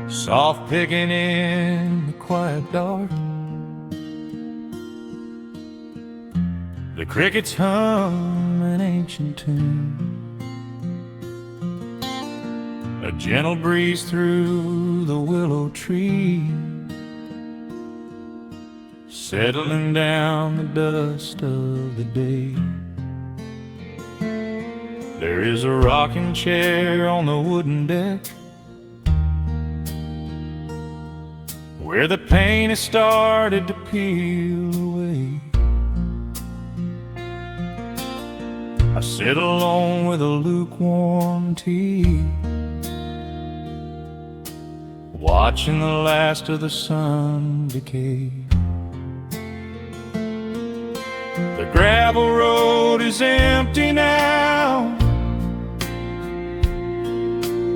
soft picking in the quiet dark. The crickets hum an ancient tune, a gentle breeze through the willow tree, settling down the dust of the day. There is a rocking chair on the wooden deck, where the paint has started to peel away. I sit alone with a lukewarm tea, watching the last of the sun decay. The gravel road is empty now,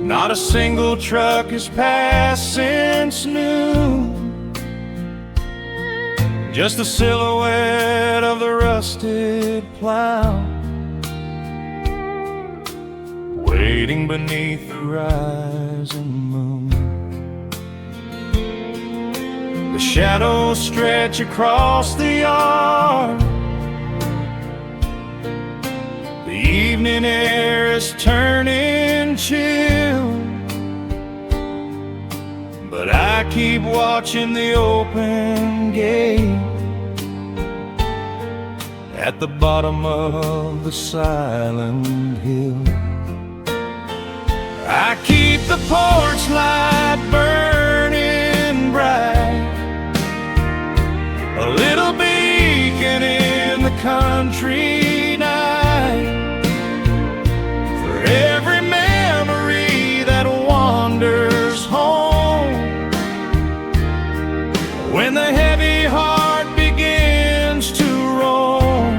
not a single truck has passed since noon, just the silhouette of the rusted plow, waiting beneath the rising moon. The shadows stretch across the yard, the evening air is turning chill, but I keep watching the open gate at the bottom of the silent hill. I keep the porch light burning bright, a little beacon in the country night, for every memory that wanders home, when the heavy heart begins to roam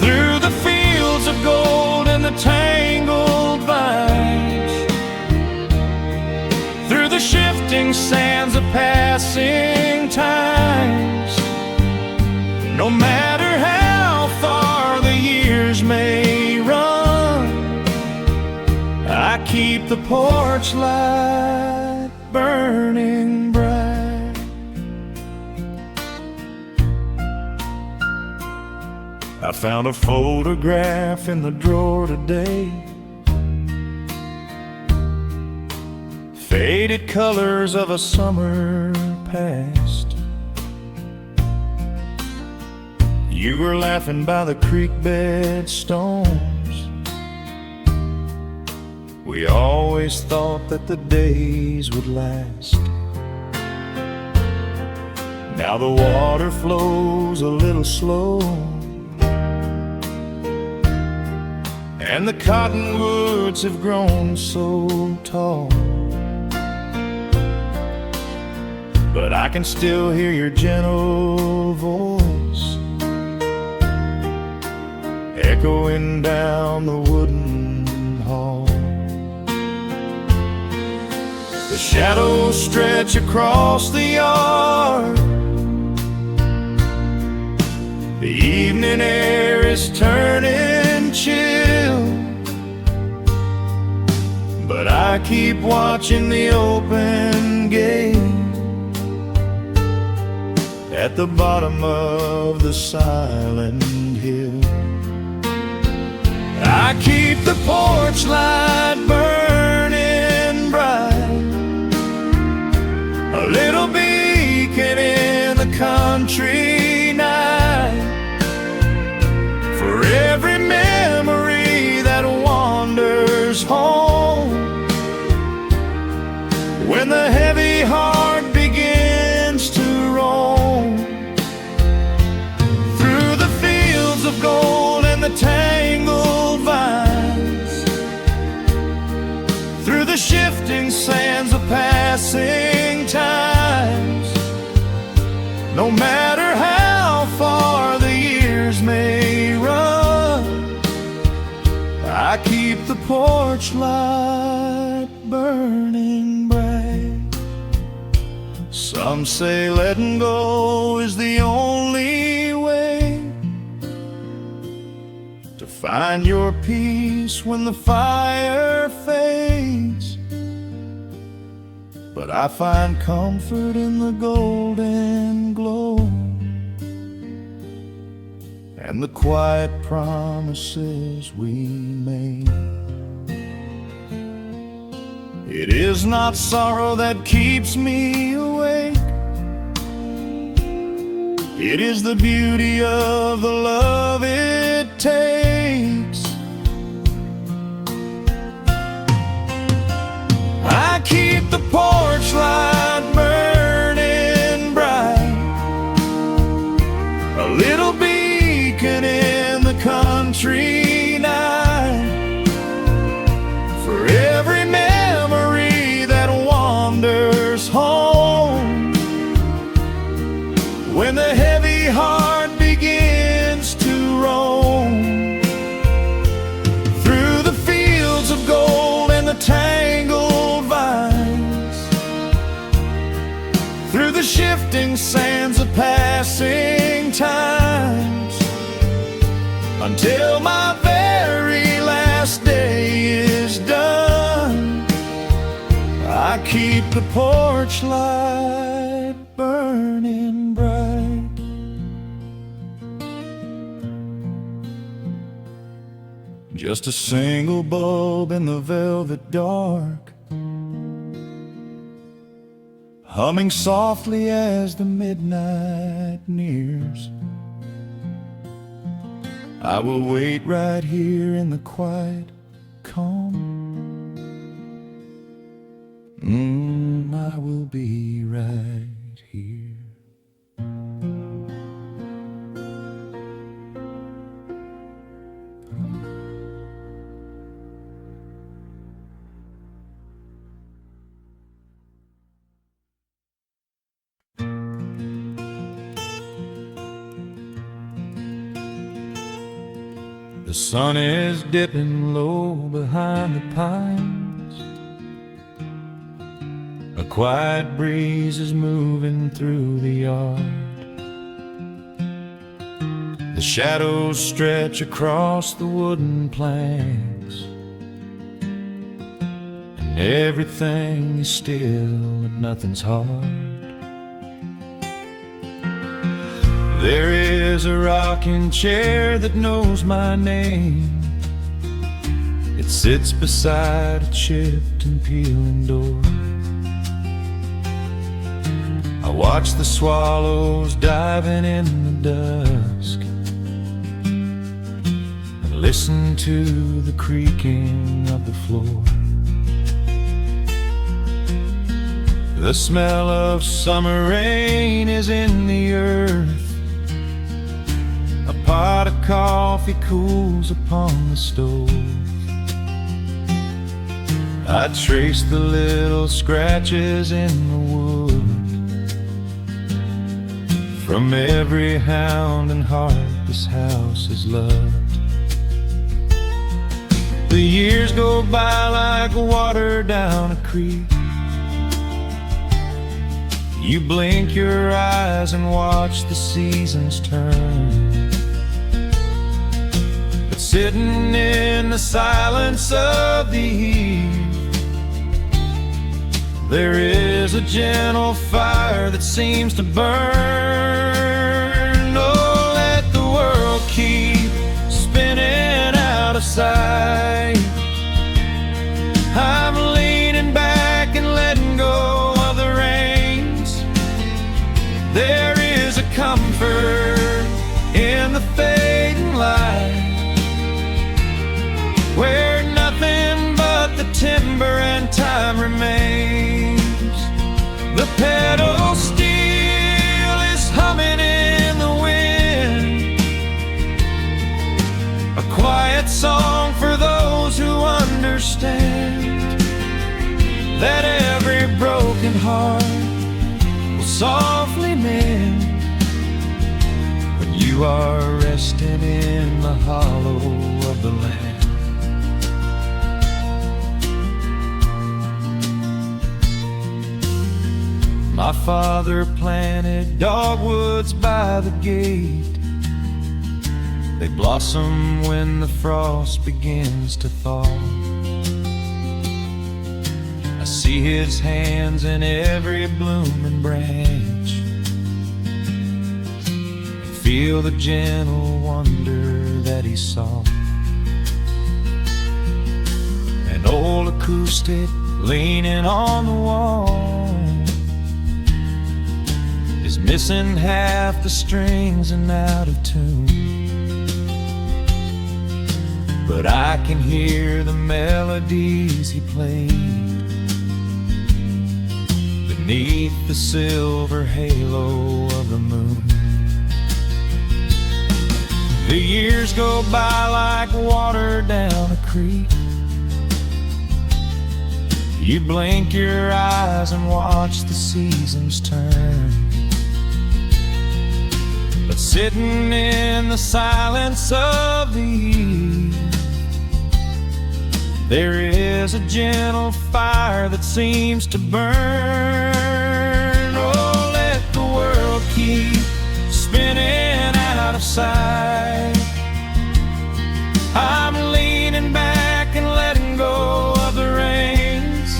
through the fields of gold and the tangled vines, through the shifting sands of passing times. No matter how far the years may run, I keep the porch light burning bright. I found a photograph in the drawer today, faded colors of a summer past. You were laughing by the creek bed stones. We always thought that the days would last. Now the water flows a little slow, and the cottonwoods have grown so tall, but I can still hear your gentle voice echoing down the wooden hall. The shadows stretch across the yard, the evening air is turning chill, but I keep watching the open gate at the bottom of the silent hill. I keep the porch light burning bright, a little beacon in the country night, for every memory that wanders home, when the heavy heart begins to roam through the fields of gold and the tangled vines, through the shifting sands of passing times. No matter how far the years may run, I keep the porch light burning bright. Some say letting go is the only way to find your peace when the fire fades. but I find comfort in the golden glow and the quiet promises we made. It is not sorrow that keeps me awake. It is the beauty of the love it takes. I keep the porch light burning bright, a little beacon in the country night, for every memory that wanders home. When the heavy heart begins to roam through the fields of gold and the tangled vines, through the shifting sands of passing times, until my very last day is done, I keep the porch light burning bright. Just a single bulb in the velvet dark, humming softly as the midnight nears. I will wait right here in the quiet calm. I will be right here. The sun is dipping low behind the pines. A quiet breeze is moving through the yard. The shadows stretch across the wooden planks, and everything is still and nothing's hard. There is a rocking chair that knows my name. It sits beside a chipped and peeling door. I watch the swallows diving in the dusk and listen to the creaking of the floor. The smell of summer rain is in the earth. A pot of coffee cools upon the stove. I trace the little scratches in the wood from every hound and heart this house has loved. The years go by like water down a creek. You blink your eyes and watch the seasons turn. Sitting in the silence of the eve, there is a gentle fire that seems to burn. Oh, let the world keep spinning out of sight. I'm leaning back and letting go of the reins. There is a comfort in the fading light, where nothing but the timber and time remains. The pedal steel is humming in the wind, a quiet song for those who understand that every broken heart will softly mend when you are resting in the hollow of the land. My father planted dogwoods by the gate. They blossom when the frost begins to thaw. I see his hands in every blooming branch, and feel the gentle wonder that he saw. An old acoustic leaning on the wall is missing half the strings and out of tune, but I can hear the melodies he played beneath the silver halo of the moon. The years go by like water down a creek. You blink your eyes and watch the seasons turn, but sitting in the silence of the eve, there is a gentle fire that seems to burn. Oh, let the world keep spinning out of sight. I'm leaning back and letting go of the reins.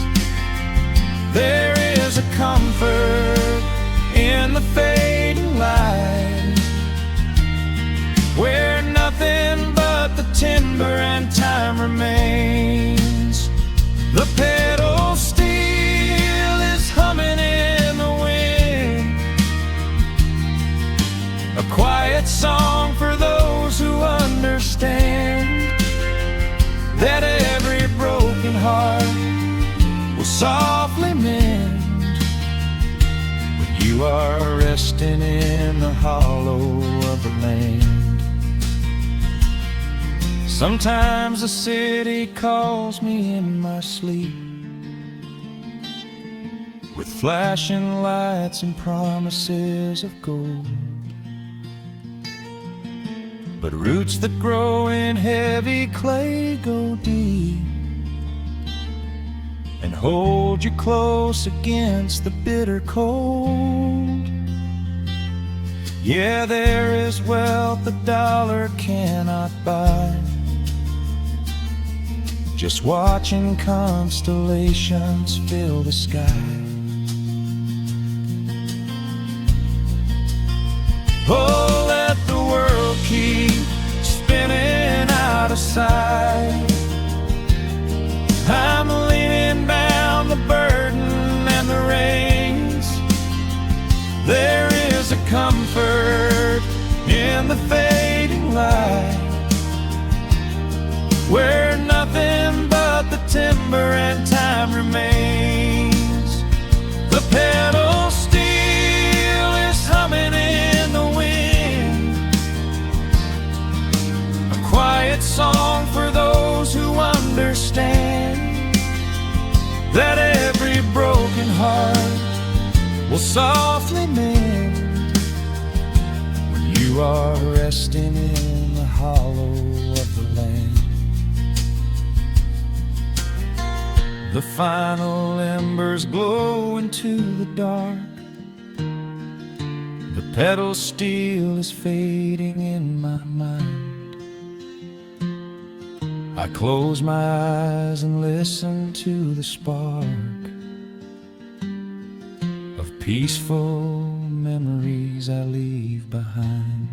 There is a comfort in the fading light, where nothing but the timber and time remains. The pedal steel is humming in the wind, a quiet song for those who understand that every broken heart will softly mend when you are resting in the hollow of the land. Sometimes the city calls me in my sleep, with flashing lights and promises of gold, but roots that grow in heavy clay go deep and hold you close against the bitter cold. Yeah, there is wealth a dollar cannot buy, just watching constellations fill the sky. Oh, let the world keep spinning out of sight. I'm leaning down the burden and the reins. There is a comfort in the fading light, where nothing but the timber and time remains. The pedal steel is humming in the wind, a quiet song for those who understand that every broken heart will softly mend when you are resting in the hollow of the land. The final embers glow into the dark. The pedal steel is fading in my mind. I close my eyes and listen to the spark of peaceful memories I leave behind.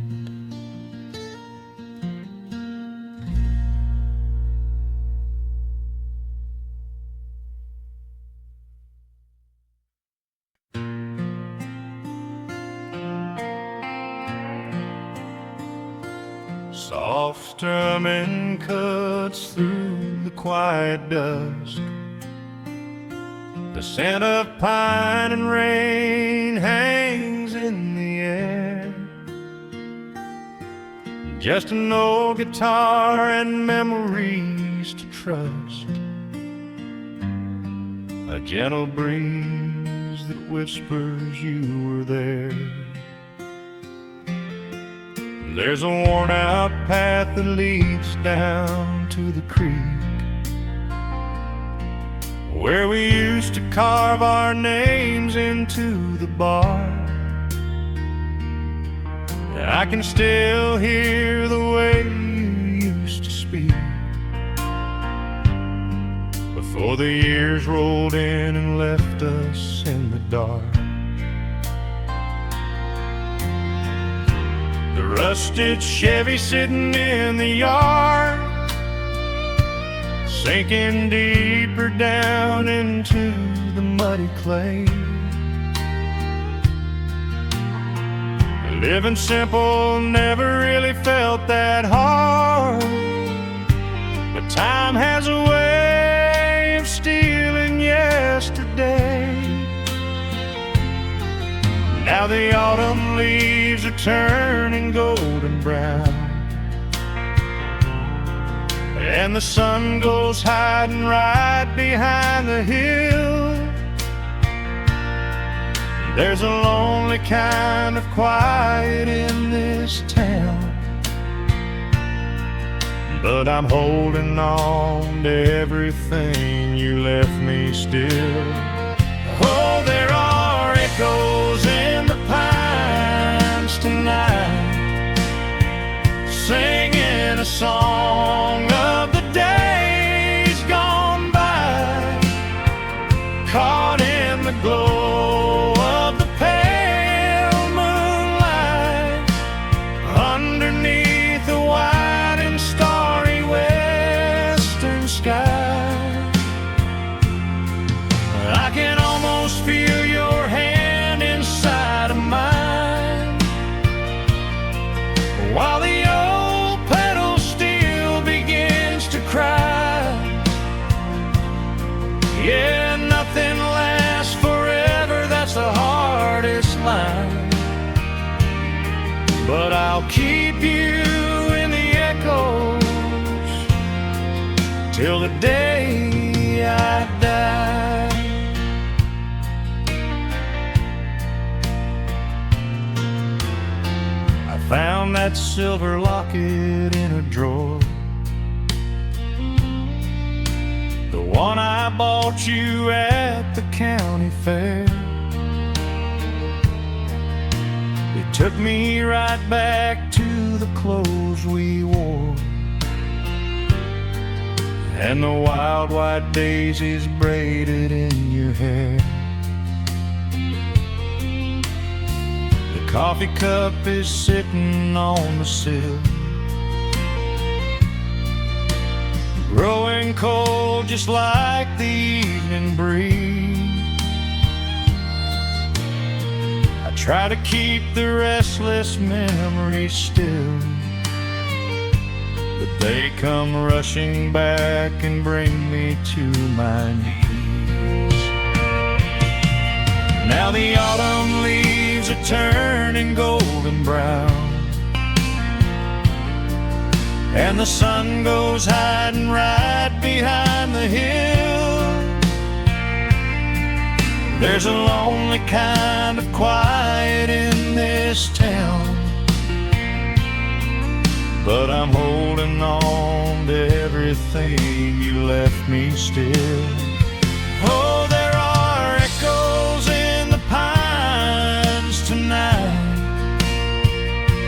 Soft strumming cuts through the quiet dusk. The scent of pine and rain hangs in the air. Just an old guitar and memories to trust, a gentle breeze that whispers you were there. There's a worn-out path that leads down to the creek, where we used to carve our names into the bark. I can still hear the way you used to speak before Oh, the years rolled in and left us in the dark. The rusted Chevy sitting in the yard, sinking deeper down into the muddy clay. Living simple never really felt that hard, but time has a way of stealing yesterday. Now the autumn leaves are turning golden brown, and the sun goes hiding right behind the hill. There's a lonely kind of quiet in this town, but I'm holding on to everything you left me still. Oh, there are echoes in the pines tonight, singing a song of the days gone by, caught in the glow of the pale moonlight, underneath the white and starry western sky. I can almost feel your hand inside of mine, while the old petal still begins to cry. Yeah, nothing lasts forever, that's the hardest line, but I'll keep you in the echoes till the day I die. I found that silver locket in a drawer, the one I bought you at the county fair. It took me right back to the clothes we wore, and the wild white daisies braided in your hair. The coffee cup is sitting on the sill, growing cold just like the evening breeze. I try to keep the restless memories still, but they come rushing back and bring me to my knees. Now the autumn leaves are turning golden brown, and the sun goes hiding right behind the hill. There's a lonely kind of quiet in this town, but I'm holding on to everything you left me still. Oh, there are echoes in the pines tonight,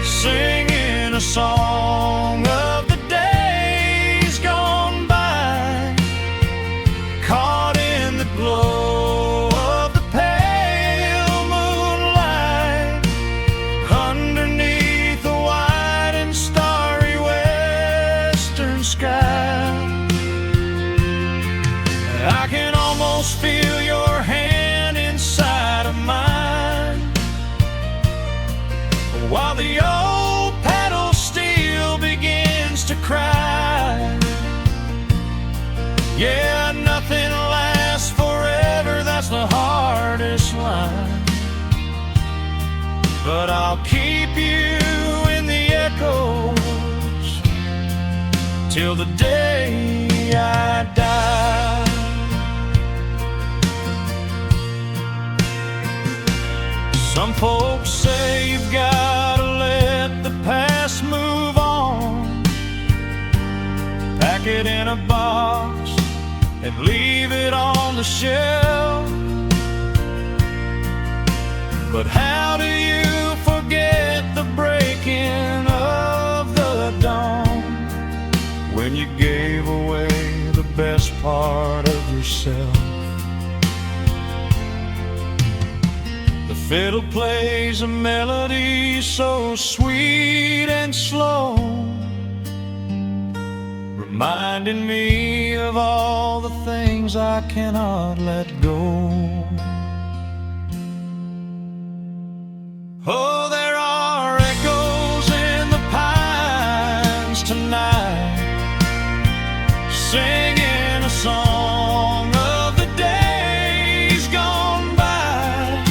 singing a song of the days gone by, caught in the glow of the pale moonlight, underneath the white and starry western sky. I can almost feel your hand inside of mine, while the old pedal still begins to cry. Yeah, nothing lasts forever, that's the hardest line, but I'll keep you in the echoes till the day I die. Some folks say you've gotta let the past move on, pack it in a box and leave it on the shelf. But how do you forget the breaking of the dawn, when you gave away the best part of your yourself. The fiddle plays a melody so sweet and slow, reminding me of all the things I cannot let go. Oh, there are echoes in the pines tonight, singing a song of the days gone by,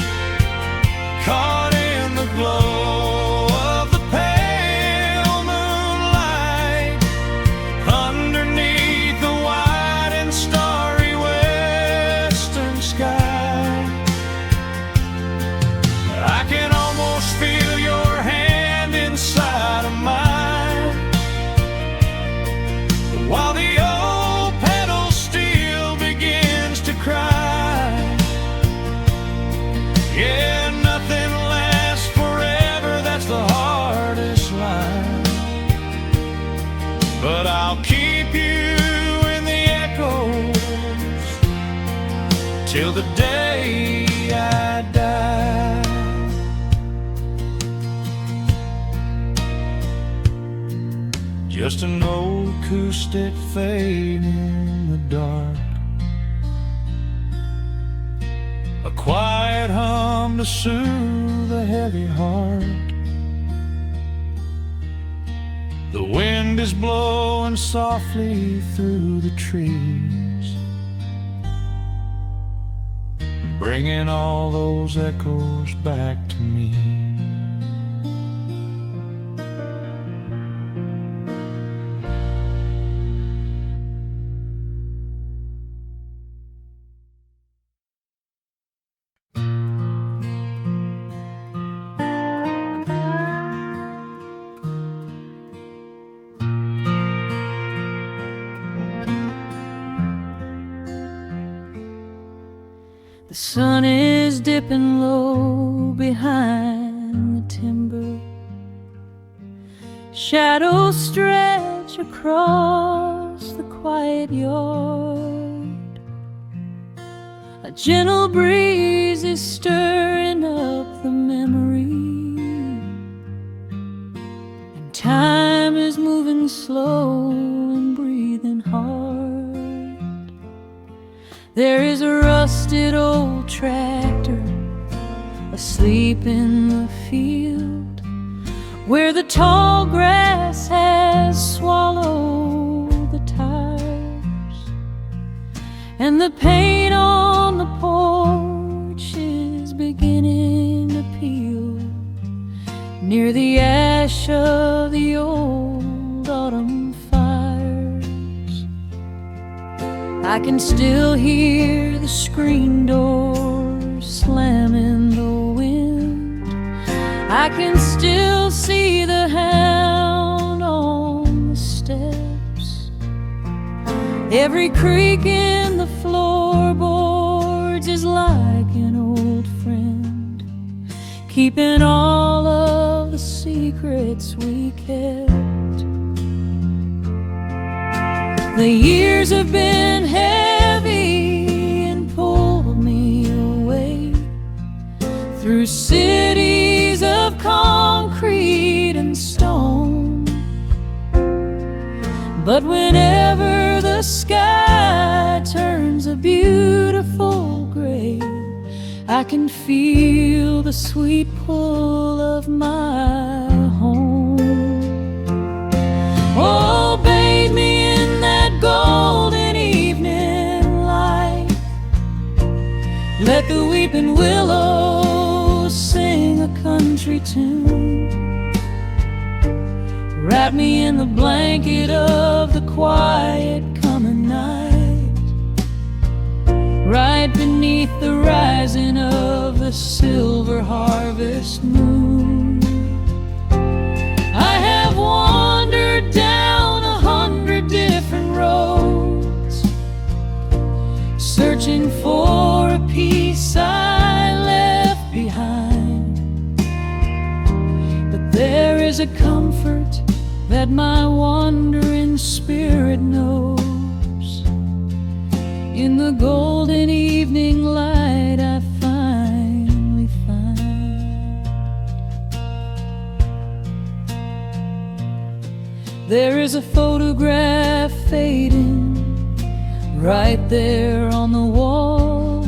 caught in the glow of the pale moonlight, underneath the wide and starry western sky. I can almost feel your hand inside of mine, while the old pedal steel begins to cry. Yeah, nothing lasts forever, that's the hardest line, but I'll keep you in the echoes till the day I die. Just an old acoustic fade in the dark, a quiet hum to soothe a heavy heart. The wind is blowing softly through the trees, bringing all those echoes back to me. The sun is dipping low behind the timber. Shadows stretch across the quiet yard. A gentle breeze is stirring up the memory, and time is moving slow and breathing hard. There is a rusted old tractor asleep in the field, where the tall grass has swallowed the tires, and the paint on the porch is beginning to peel near the ash of the old autumn fires. I can still hear the screen door slam in the wind. I can still see the hound on the steps. Every creak in the floorboards is like an old friend, keeping all of the secrets we kept. The years have been heavy and pulled me away through cities of concrete and stone. But whenever the sky turns a beautiful gray, I can feel the sweet pull of my home. Oh, bathe me in that golden evening light. Let the weeping willows sing a country tune. Wrap me in the blanket of the quiet coming night, right beneath the rising of the silver harvest moon. I have wandered down 100 different roads, searching for a piece I left behind. But there is a comfort that my wandering spirit knows in the the golden evening light I finally find. There is a photograph fading right there on the wall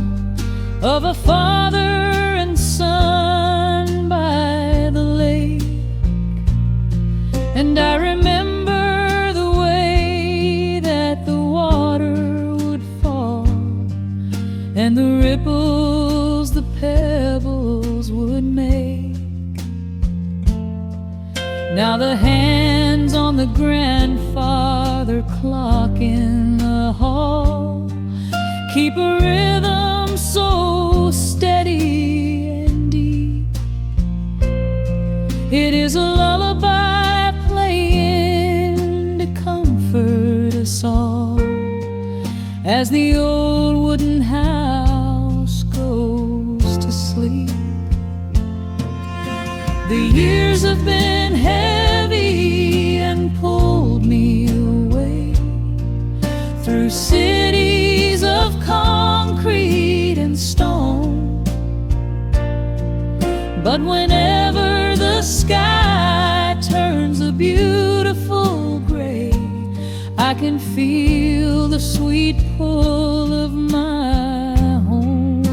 of a father and son by the lake. And I remember the way that the water would fall, and the ripples the pebbles would make. Now the hands on the grandfather clock in the hall keep a rhythm so steady and deep. It is a lullaby playing to comfort us all as the old wooden house goes to sleep. The years have been heavy and pulled me away through cities of concrete and stone. But whenever the sky turns a beautiful gray, I can feel the sweet pull of my home.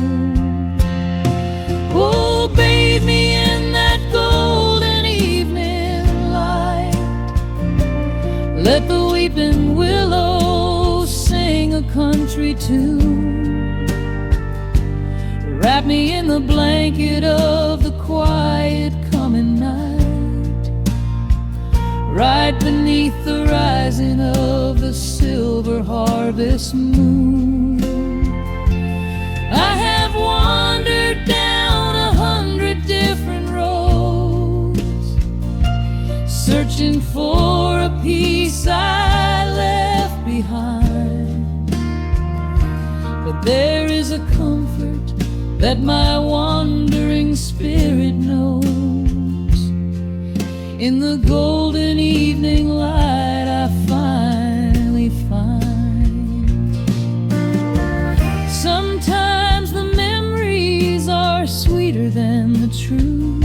Oh, bathe me in that golden evening light. Let the weeping willow sing a country tune. Wrap me in the blanket of the quiet coming night, right beneath the rising of the silver harvest moon. I have wandered down 100 different roads, searching for a piece I left behind. But there is a comfort that my wandering spirit knows. In the golden evening light I finally find. Sometimes the memories are sweeter than the truth,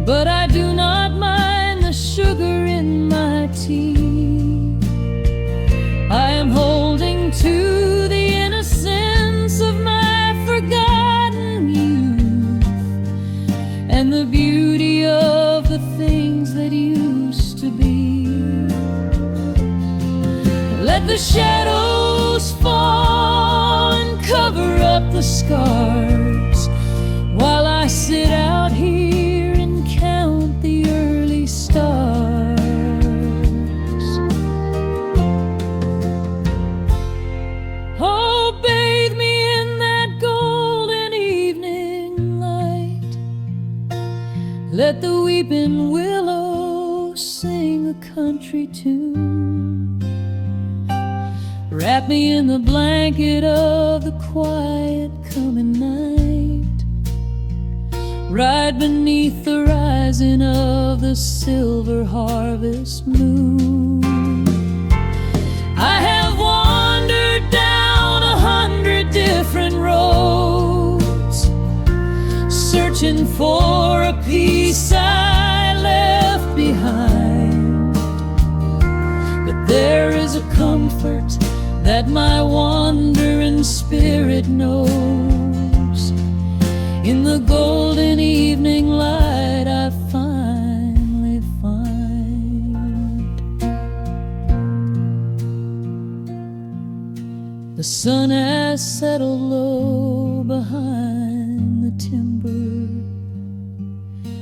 but I do not mind the sugar in my tea. I am holding to the innocence of my forgotten youth and the beauty of the things that used to be. Let the shadows fall and cover up the scars while I sit out here and count the early stars. Oh, bathe me in that golden evening light. Let the weeping willow sing a country tune. Wrap me in the blanket of the quiet coming night, right beneath the rising of the silver harvest moon. I have wandered down 100 different roads, searching for a piece I left behind. But there is a comfort that my wandering spirit knows. In the golden evening light I finally find. The sun has settled low behind the timber.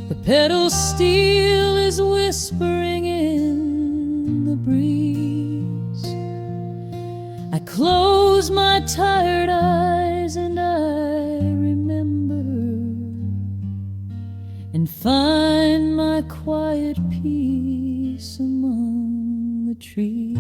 The pedal steel is whispering in the breeze. I close my tired eyes and I remember and find my quiet peace among the trees.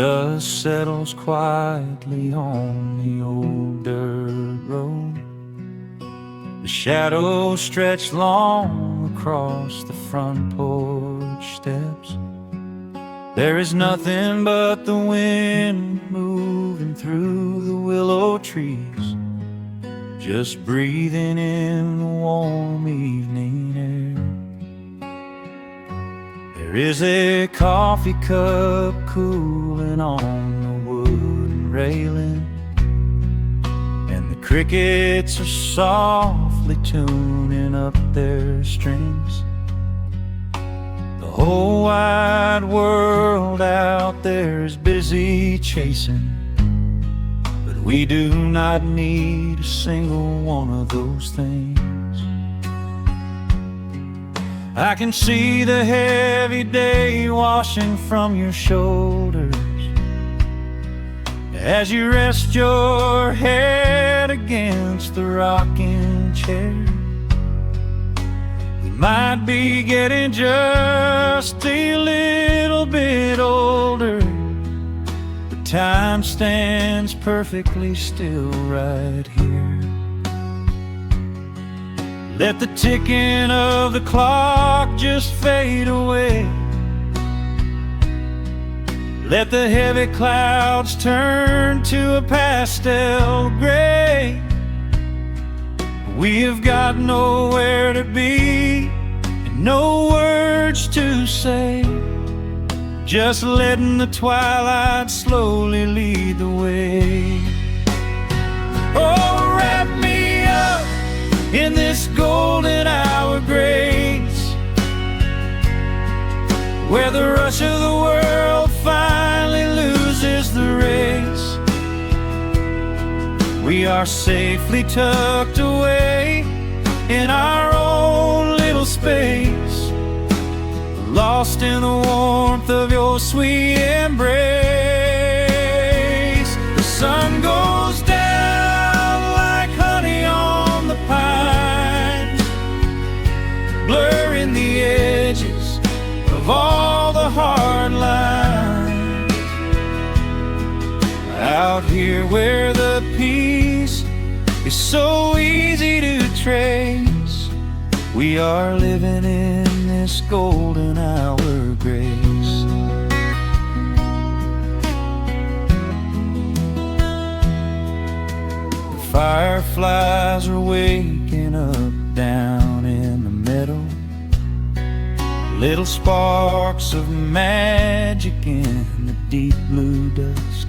dust settles quietly on the old dirt road. The shadows stretch long across the front porch steps. There is nothing but the wind moving through the willow trees, just breathing in the warm evening air. There is a coffee cup cooling on the wooden railing, and the crickets are softly tuning up their strings. The whole wide world out there is busy chasing, but we do not need a single one of those things. I can see the heavy day washing from your shoulders as you rest your head against the rocking chair. We might be getting just a little bit older, but time stands perfectly still right here. Let the ticking of the clock just fade away. Let the heavy clouds turn to a pastel gray. We have got nowhere to be and no words to say, just letting the twilight slowly lead the way. Oh, wrap me up in this golden hour grace, where the rush of the world finally loses the race. We are safely tucked away in our own little space, lost in the warmth of your sweet embrace. The sun goes down like honey on the pines, blurring the edges of all the hard lines. Out here where the peace is so easy to trace, we are living in this golden hour grace. The fireflies are waking up down in the meadow, little sparks of magic in the deep blue dusk.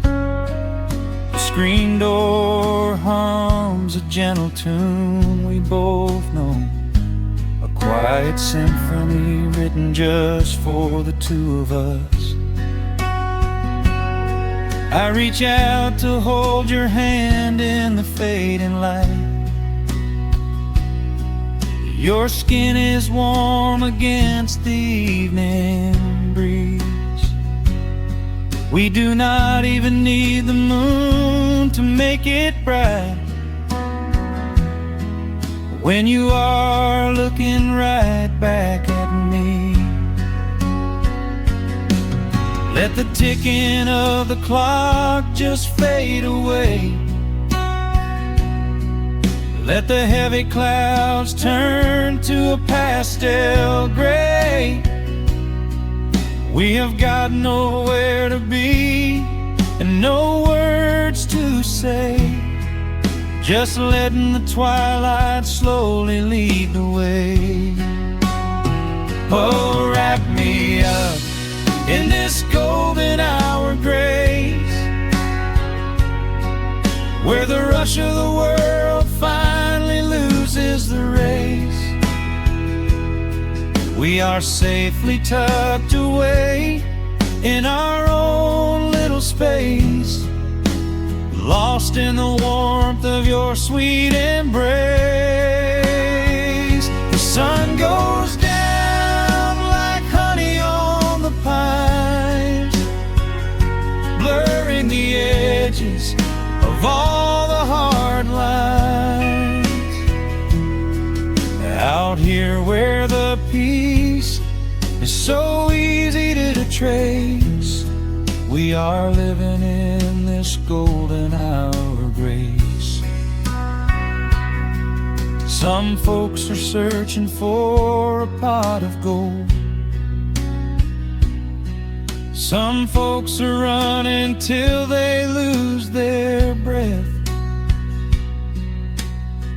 The screen door hums a gentle tune we both know, a quiet symphony written just for the two of us. I reach out to hold your hand in the fading light. Your skin is warm against the evening breeze. We do not even need the moon to make it bright, when you are looking right back at me. Let the ticking of the clock just fade away. Let the heavy clouds turn to a pastel gray. We have got nowhere to be and no words to say, just letting the twilight slowly lead the way. Oh, wrap me up in this golden hour grace, where the rush of the world finally loses the race. We are safely tucked away in our own little space, lost in the warmth of your sweet embrace. The sun goes down like honey on the pines, blurring the edges of all the hard lines. Out here where the peace is so easy to trace, we We are living in this golden hour grace. Some folks are searching for a pot of gold. Some folks are running till they lose their breath.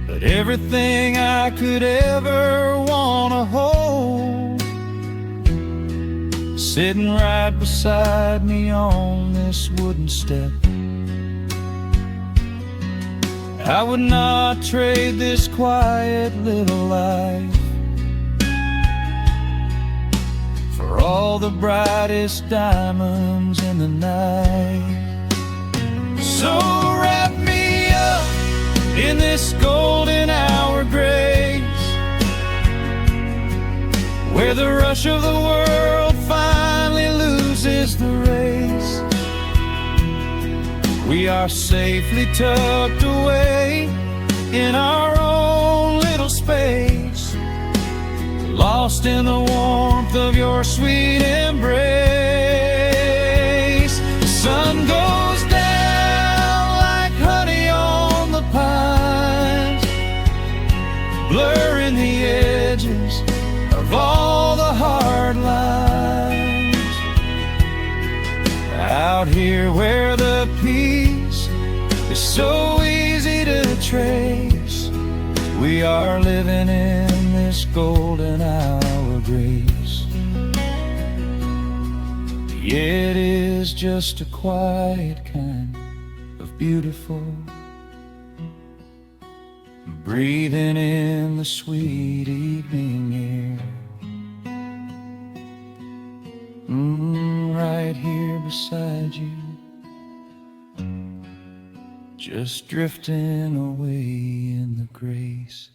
But everything I could ever wanna hold, sitting right beside me on this wooden step. I would not trade this quiet little life for all the brightest diamonds in the night. So wrap me up in this golden hour grace, where the rush of the world finally loses the race. We are safely tucked away in our own little space, lost in the warmth of your sweet embrace. The sun goes down like honey on the pines, blurring the edges of all the hard lines. Out here where the peace is so easy to trace, we are living in this golden hour grace. It is just a quiet kind of beautiful, breathing in the sweet evening air. Right here beside you, just drifting away in the grace.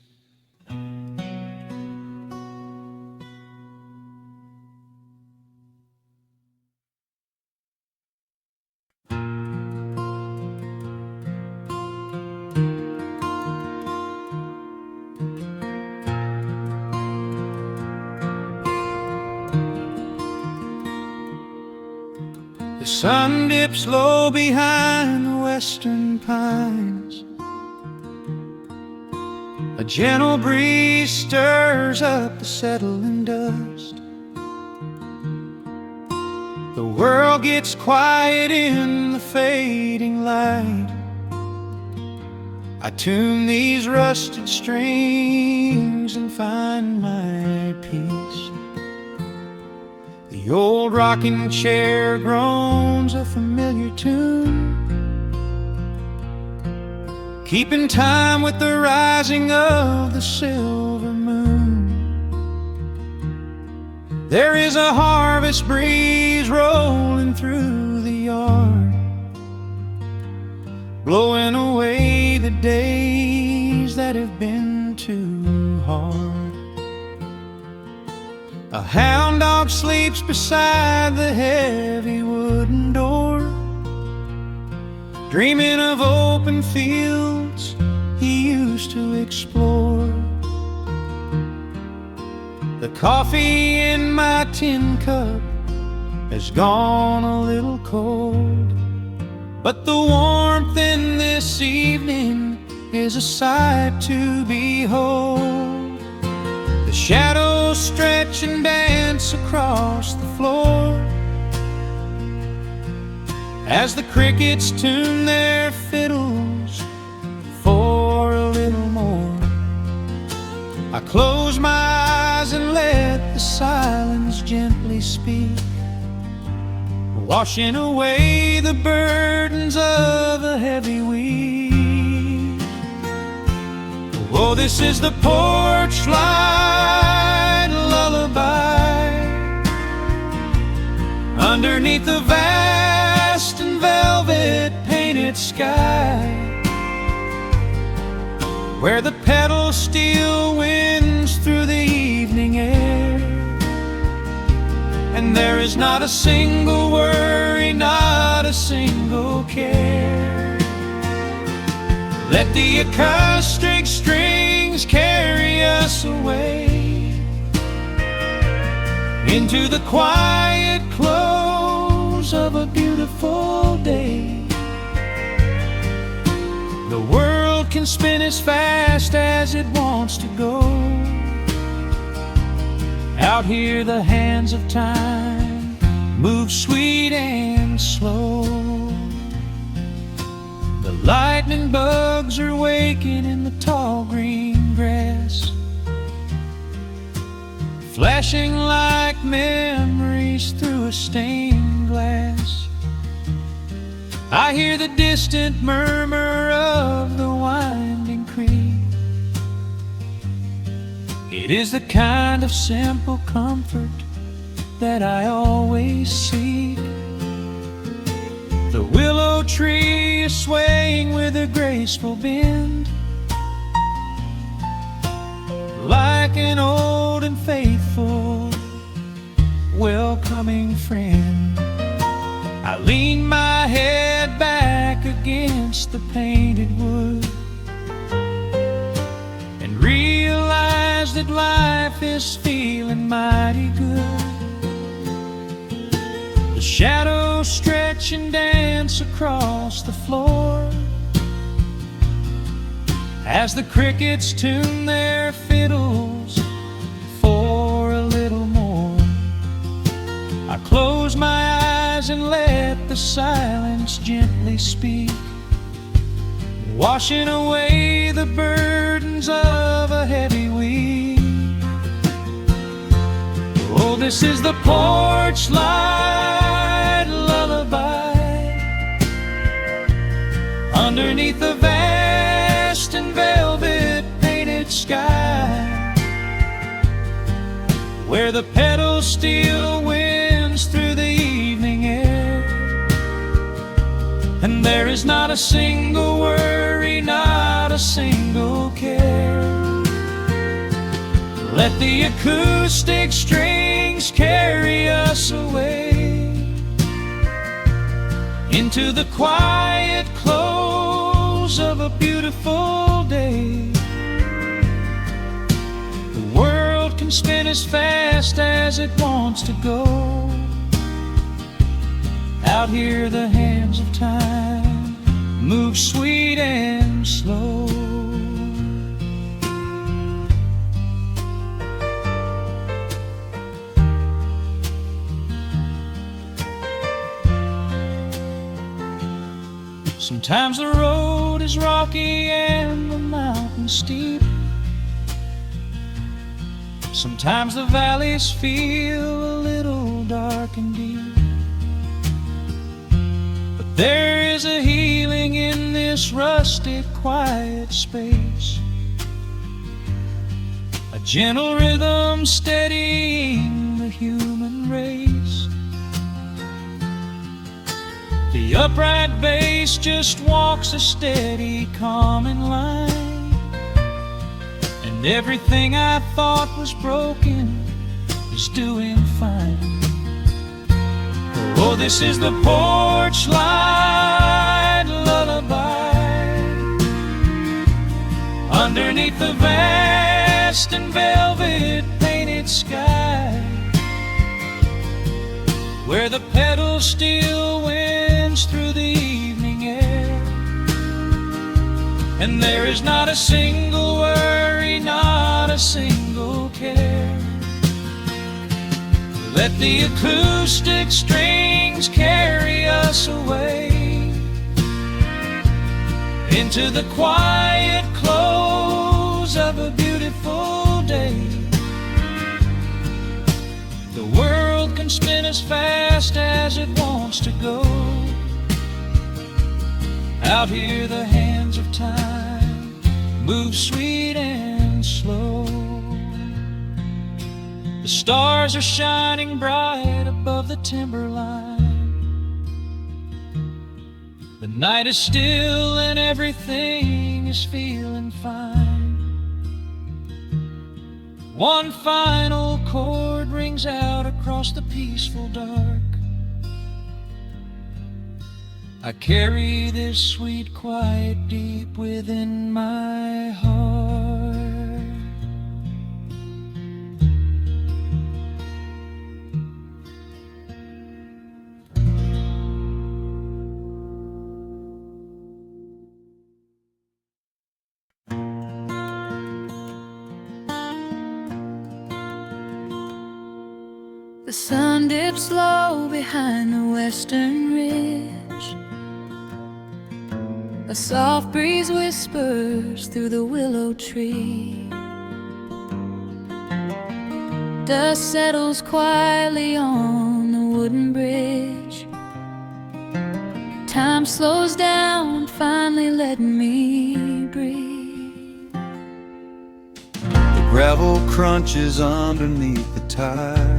The sun dips low behind the western pines. A gentle breeze stirs up the settling dust. The world gets quiet in the fading light. I tune these rusted strings and find my peace. The old rocking chair groans a familiar tune, keeping time with the rising of the silver moon. There is a harvest breeze rolling through the yard, blowing away the days that have been too hard. A hound dog sleeps beside the heavy wooden door, dreaming of open fields he used to explore. The coffee in my tin cup has gone a little cold, but the warmth in this evening is a sight to behold. The shadows stretch and dance across the floor as the crickets tune their fiddles for a little more. I close my eyes and let the silence gently speak, washing away the burdens of a heavy week. Oh, this is the porch light lullaby underneath the vast and velvet painted sky, where the pedal steel winds through the evening air, and there is not a single worry, not a single care. Let the acoustic strings carry us away into the quiet close of a beautiful world can spin as fast as it wants to go. Out here the hands of time move sweet and slow. The lightning bugs are waking in the tall green grass, flashing like memories through a stained glass. I hear the distant murmur of the winding creek. It is the kind of simple comfort that I always seek. The willow tree is swaying with a graceful bend, like an old and faithful welcoming friend. I lean my head back against the painted wood and realize that life is feeling mighty good. The shadows stretch and dance across the floor as the crickets tune their fiddles for a little more. I close my eyes and let the silence gently speak, washing away the burdens of a heavy week. Oh, this is the porch light lullaby underneath the vast and velvet painted sky, where the petals still winds through the evening air, and there is not a single worry, not a single care. Let the acoustic strings carry us away into the quiet close of a beautiful day. The world can spin as fast as it wants to go. Out here the hands of time move sweet and slow. Sometimes the road is rocky and the mountain steep. Sometimes the valleys feel a little dark and deep. But there is a healing in this rustic, quiet space, a gentle rhythm steadying the human race. The upright bass just walks a steady, calming line, and everything I thought was broken is doing fine. Oh, this is the porch light lullaby underneath the vast and velvet painted sky, where the petals still winds through the evening air, and there is not a single worry, not a single care. Let the acoustic strings carry us away into the quiet close of a beautiful day. The world can spin as fast as it wants to go. Out here the hands of time move sweet and slow. The stars are shining bright above the timberline. The night is still and everything is feeling fine. One final chord rings out across the peaceful dark. I carry this sweet quiet deep within my heart. The sun dips low behind the western ridge. A soft breeze whispers through the willow tree. Dust settles quietly on the wooden bridge. Time slows down, finally letting me breathe. The gravel crunches underneath the tires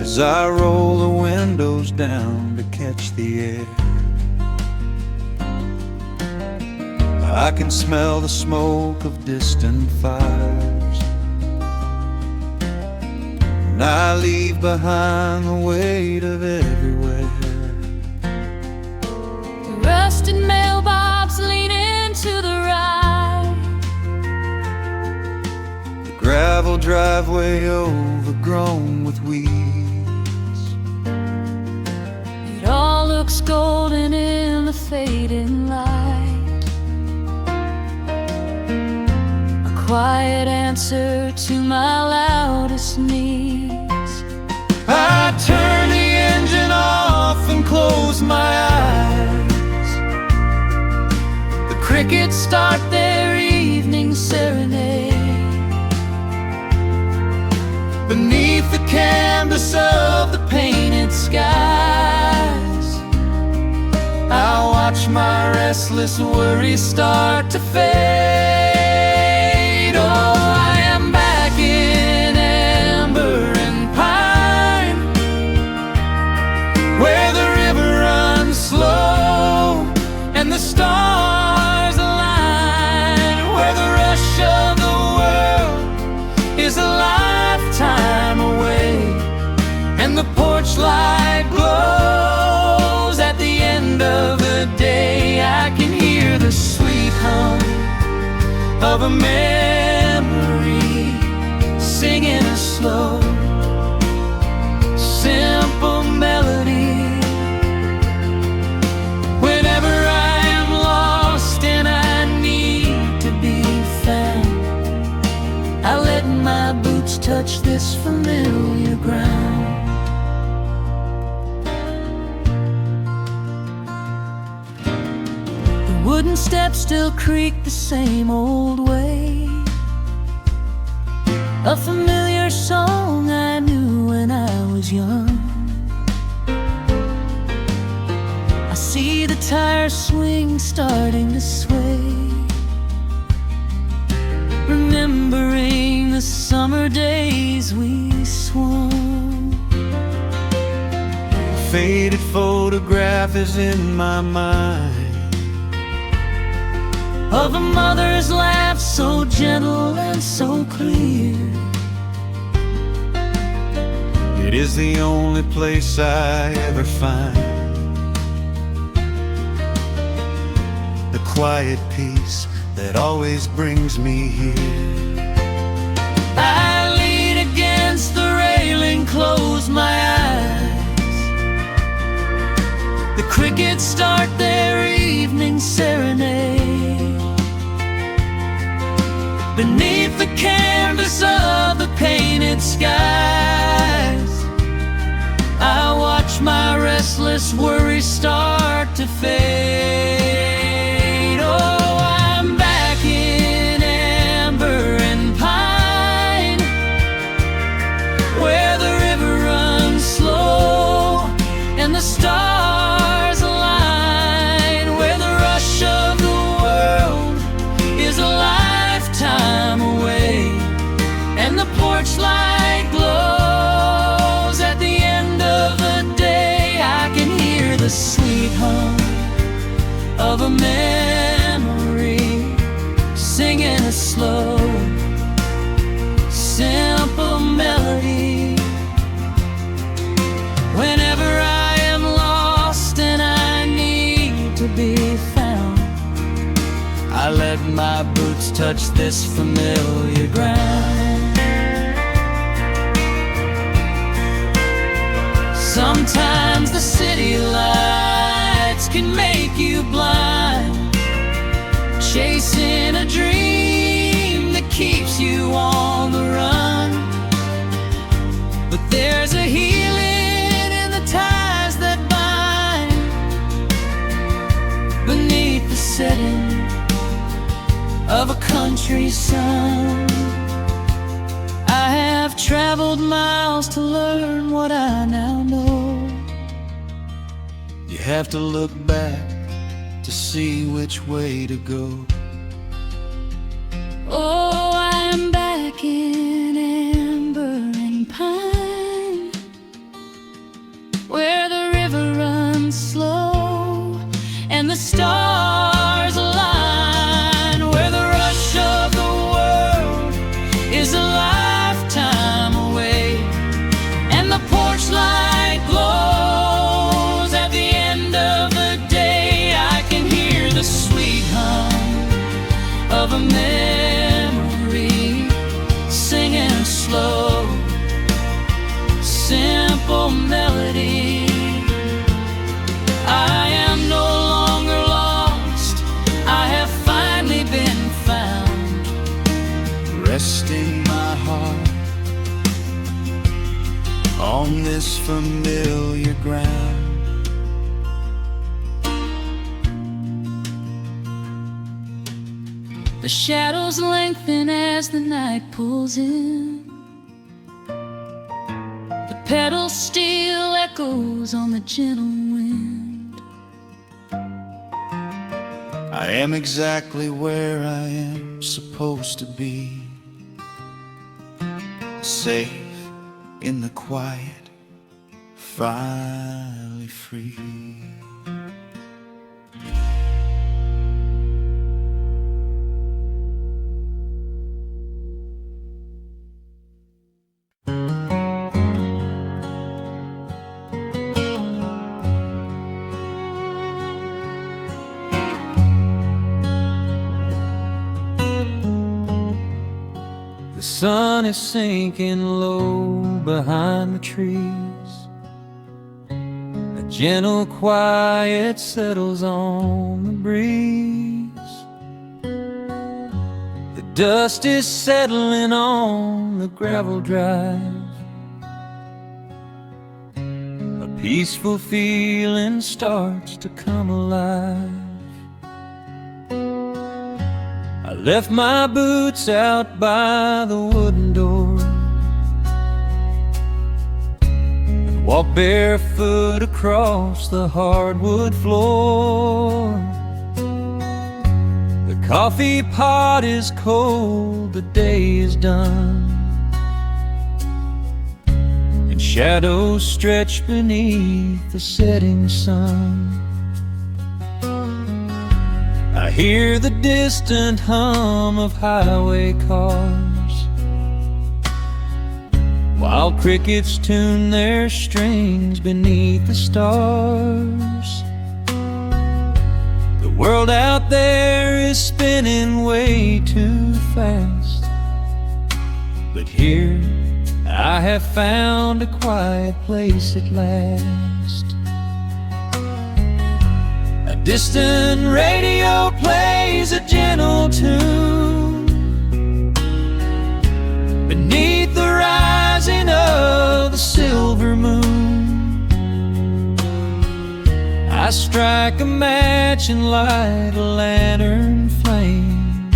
as I roll the windows down to catch the air. I can smell the smoke of distant fires, and I leave behind the weight of everywhere. The rusted mailbox leaning to the right. The gravel driveway overgrown with weeds. It all looks golden in the fading light. Quiet answer to my loudest needs. I turn the engine off and close my eyes. The crickets start their evening serenade. Beneath the canvas of the painted skies, I watch my restless worries start to fade. Oh, I am back in amber and pine, where the river runs slow and the stars align, where the rush of the world is a lifetime away, and the porch light glows at the end of the day. I can hear the sweet hum of a memory singing a slow, simple melody. Whenever I am lost and I need to be found, I let my boots touch this familiar ground. The wooden steps still creak the same old way. A familiar song I knew when I was young. I see the tire swing starting to sway, remembering the summer days we swung. A faded photograph is in my mind of a mother's laugh so gentle and so clear. It is the only place I ever find the quiet peace that always brings me here. I lean against the railing, close my eyes. The crickets start their evening serenade. Beneath the canvas of the painted skies, I watch my restless worries start to fade. Oh, I'm back in amber and pine, where the river runs slow and the stars align, where the rush of the world is a lifetime away, and the porch light glows at the end of the day. I can hear the sweet hum of a memory singing a slow, simple melody. Whenever I am lost and I need to be found, I let my boots touch this familiar ground. Sometimes the city lights can make you blind, chasing a dream that keeps you on the run. setting of a country sun. I have traveled miles to learn what I now know. You have to look back to see which way to go. Oh, I am back in amber and pine, where the river runs slow and the stars align, where the rush of the world is a lifetime away, and the porch light glows at the end of the day. I can hear the sweet hum of a memory singing slow, simple melody. I am no longer lost, I have finally been found, Resting my heart on this familiar ground. The shadows lengthen as the night pulls in. The pedal steel echoes on the gentle wind. I am exactly where I am supposed to be, safe in the quiet, finally free. The sun is sinking low behind the trees. A gentle quiet settles on the breeze. The dust is settling on the gravel drive. A peaceful feeling starts to come alive. I left my boots out by the wooden door and walked barefoot across the hardwood floor. The coffee pot is cold, the day is done, and shadows stretch beneath the setting sun. I hear the distant hum of highway cars, while crickets tune their strings beneath the stars. The world out there is spinning way too fast, but here I have found a quiet place at last. A distant radio plays a gentle tune beneath the rising of the silver moon. I strike a match and light a lantern flame,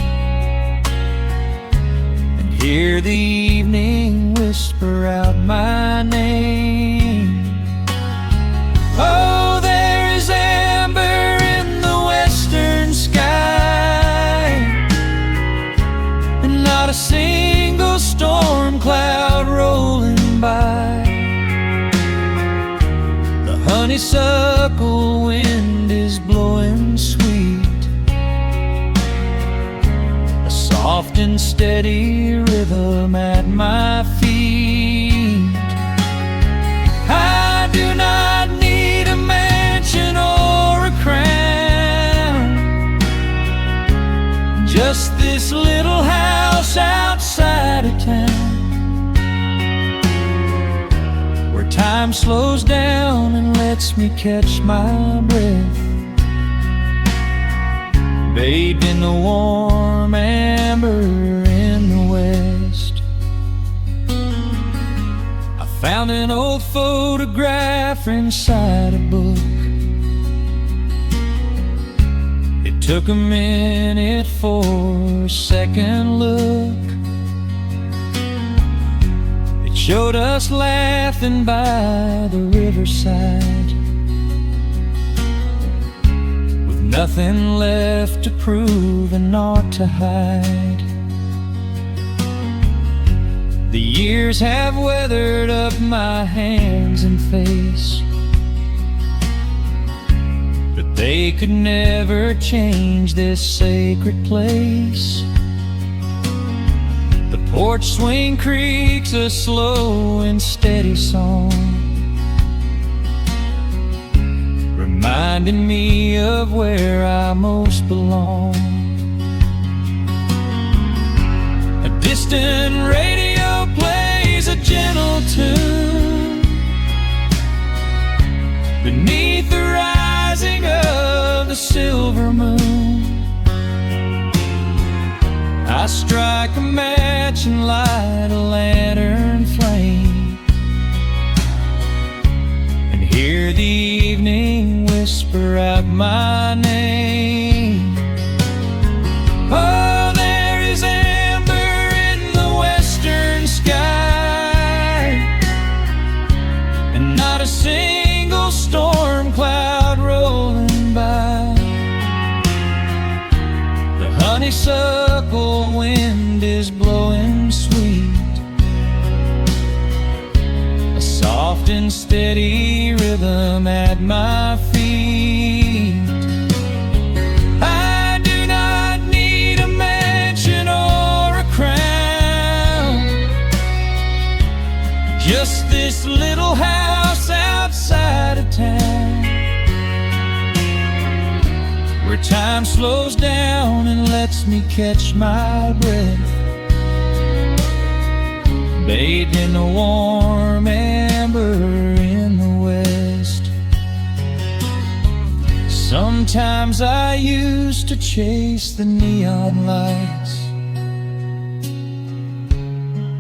and hear the evening whisper out my name. Oh, there is amber in the western sky, and not a single storm cloud rolling by. The honeysuckle wind is blowing sweet, a soft and steady rhythm at my feet. I do not need a mansion or a crown, just this little house outside of town, where time slows down and lets me catch my breath, bathed in the warm amber in the west. I found an old photograph inside a book. It took a minute for a second look. It showed us laughing by the riverside, with nothing left to prove and naught to hide. The years have weathered up my hands and face, but they could never change this sacred place. The porch swing creaks a slow and steady song, reminding me of where I most belong. A distant radio plays a gentle tune beneath the rising of the silver moon. I strike a match and light a lantern flame, and hear the evening whisper out my name. Oh, there is amber in the western sky, and not a single storm cloud rolling by. The honeysuckle wind is blowing sweet, a soft and steady rhythm at my feet. I do not need a mansion or a crown, just this little house outside of town, where time slows down and lets me catch my breath, bathed in the warm amber in the west. Sometimes I used to chase the neon lights,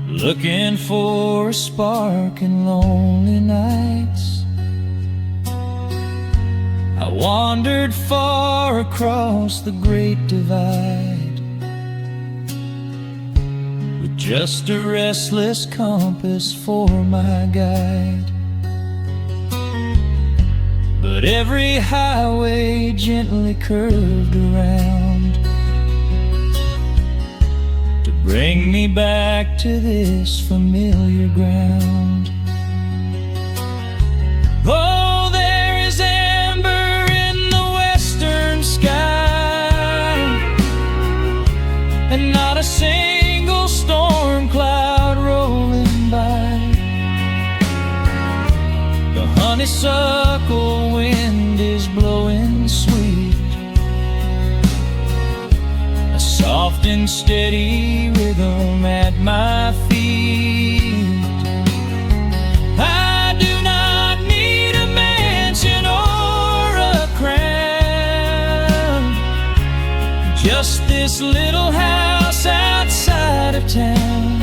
looking for a spark in lonely nights. I wandered far across the great divide, with just a restless compass for my guide. But every highway gently curved around to bring me back to this familiar ground. Oh, there is amber in the western sky, and not a single storm cloud rolling by. The honeysuckle wind is blowing sweet, a soft and steady rhythm at my feet. I do not need a mansion or a crown, just this little house outside of town,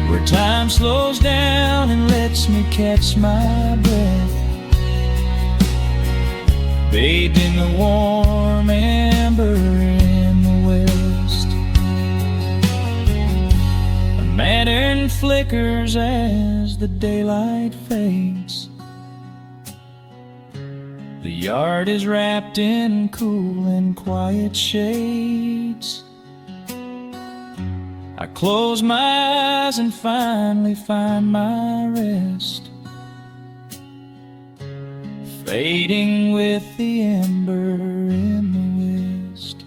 where time slows down and lets me catch my breath, bathed in the warm amber in the west. A lantern flickers as the daylight fades. The yard is wrapped in cool and quiet shades. I close my eyes and finally find my rest, fading with the ember in the west.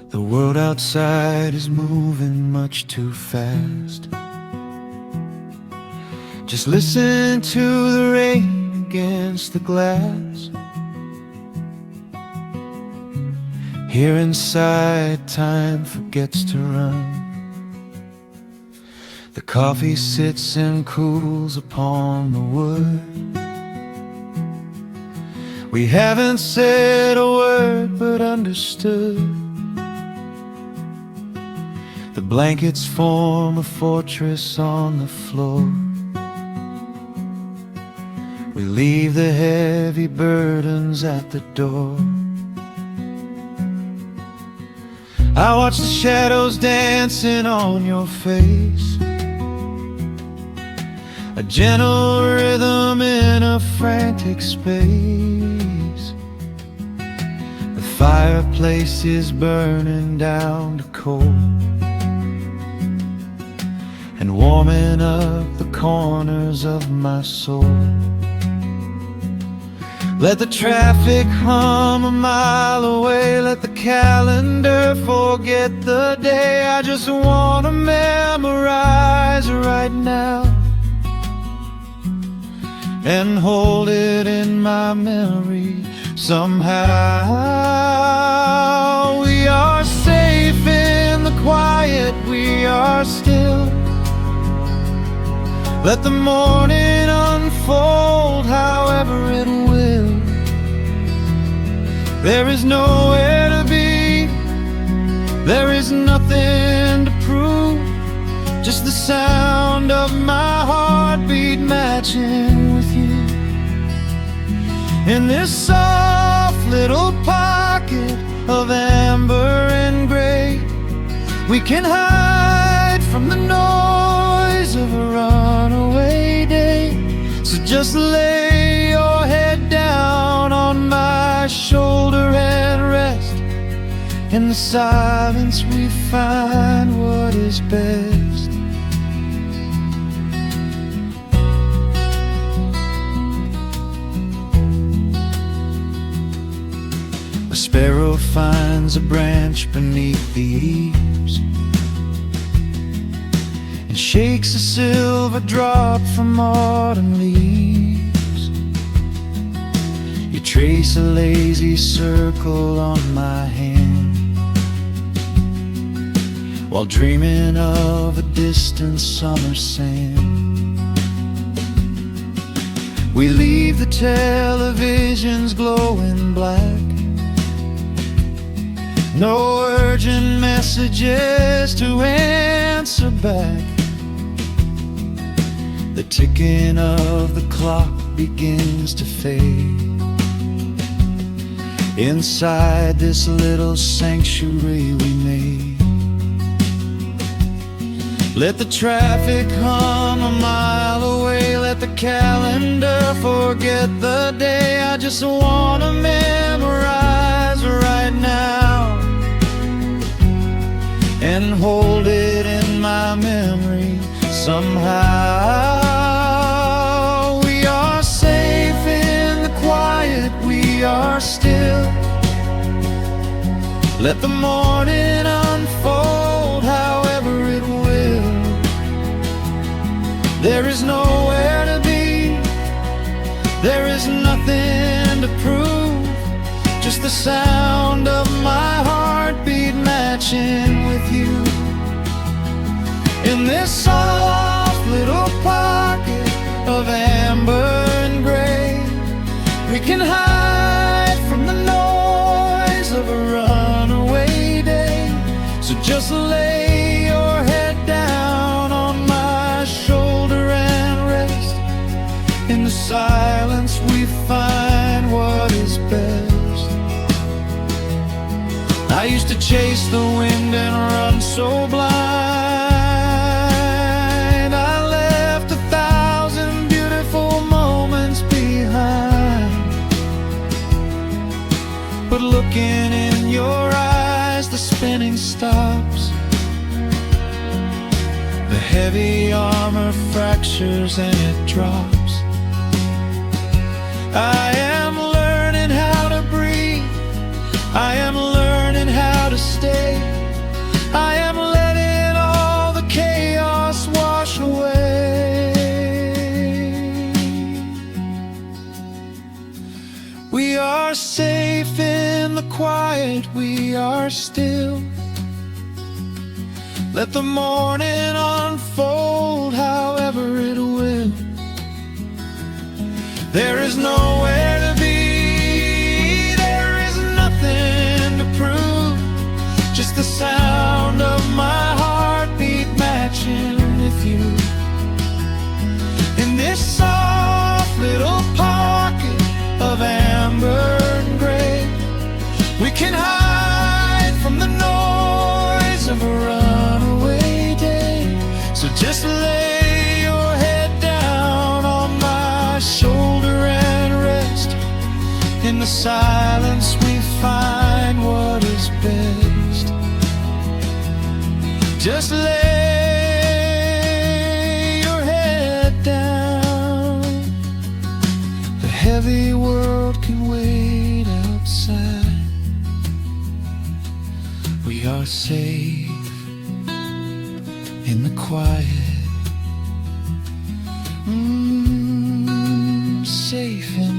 The world outside is moving much too fast. Just listen to the rain against the glass. Here inside, time forgets to run. The coffee sits and cools upon the wood. We haven't said a word but understood. The blankets form a fortress on the floor. We leave the heavy burdens at the door. I watch the shadows dancing on your face, a gentle rhythm in a frantic space. The fireplace is burning down to coal and warming up the corners of my soul. Let the traffic hum a mile away, let the calendar forget the day. I just wanna memorize right now and hold it in my memory somehow. We are safe in the quiet, we are still. Let the morning unfold however it will. There is nowhere to be, there is nothing to prove, just the sound of my heartbeat matching with you. In this soft little pocket of amber and gray, we can hide from the noise of a runaway day. So just lay your head down on my shoulder and rest. In the silence we find what is best. A sparrow finds a branch beneath the eaves and shakes a silver drop from autumn leaves. You trace a lazy circle on my hand while dreaming of a distant summer sand. We leave the televisions glowing black, no urgent messages to answer back. The ticking of the clock begins to fade inside this little sanctuary we made. Let the traffic hum a mile away, let the calendar forget the day. I just wanna memorize right now and hold it in my memory somehow. We are safe in the quiet, we are still. Let the morning unfold however it will. There is nowhere to be, there is nothing to prove, just the sound of my heartbeat matching with you. In this soft little pocket of amber and gray, we can hide from the noise of a runaway day. So just lay your head down on my shoulder and rest. In the silence we find what is best. I used to chase the wind and run so blind. I left 1,000 beautiful moments behind. But looking in your eyes, the spinning stops. The heavy armor fractures and it drops. I am learning how to breathe, I am learning how to stay, I am letting all the chaos wash away. We are safe in in the quiet we are still. Let the morning unfold however it will. There is nowhere to be, there is nothing to prove, just the sound of my heartbeat matching with you. In this soft little pocket of amber and gray, we can hide from the noise of a runaway day. So just lay your head down on my shoulder and rest. In the silence we find what is best. Just lay your head down. The heavy world can wait outside. We are safe in the quiet. Safe in